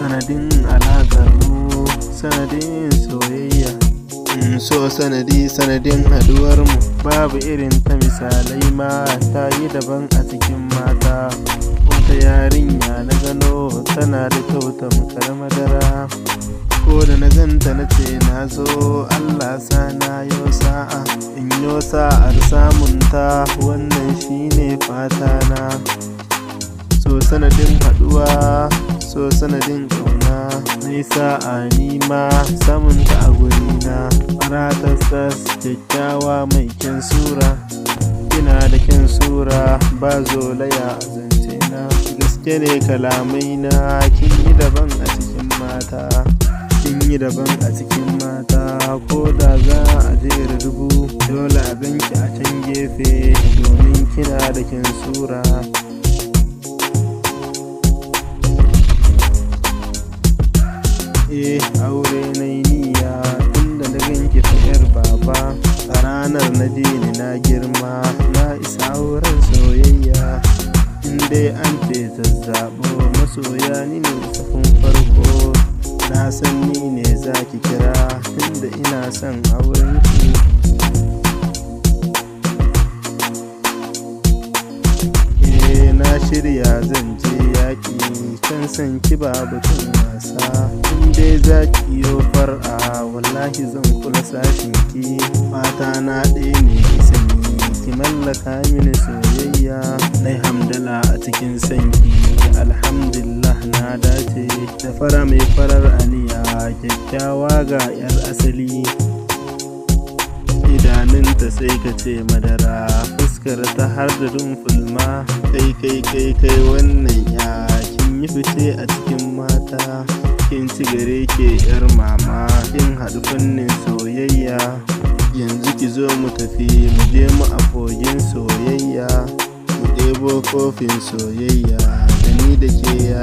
sanadin alaƙar mu, sanadin soyayya. So sanadin haduwar mu, babu irin ta misalai ma ta yi daban a cikin mata. Wata yarinya na gano tana da kyau tamkar madara, ko da na ganta na ce na zo Allah sa na yo sa'a, in yo sa'ar samunta, wannan shine fata na. So sanadin haduwa, so sanadin ƙauna, nai sa'a ni ma samunta a gurina. Faratastas kyakkyawa mai kyan sura, kina da kyan sura ba zolaya a zance na. Gaske ne kalamai na, kin yi daban a cikin mata, kin yi daban a cikin mata. Ko da za a jera dubu, dole a ganki a can gefe, domin kina da kyan sura. Aure nai niyya tunda na ganki ta yar baba, a ranar na je ni na girma, na isa auren soyayya. Indai an ce zazzabo masoya ni ne safin farko, na san ni ne zaki kira tunda ina son aurenki. Na shirya zan je yaƙi, kan san ki babu tun wasa. Indai zaki yo far'a, wallahi zan kula sashin ki. Mata na ɗaya ne ki sani, ki mallaka mini soyayya. Nai hamdala a cikin sanki, alhamdulillah na dace. Da fara mai farar aniya, kyakkyawa ga 'yar asali. Idanunta sai ka ce madara, fuskar ta har da dumfulma. Kai wannan ya kin yi fice a cikin mata, kin ci gare ke 'yar mama, kin haɗu fannin soyayya. Yanzu ki zo mu tafi, mu je mu a kogin soyayya, mu ɗebo kofin soyayya, da ni da ke ya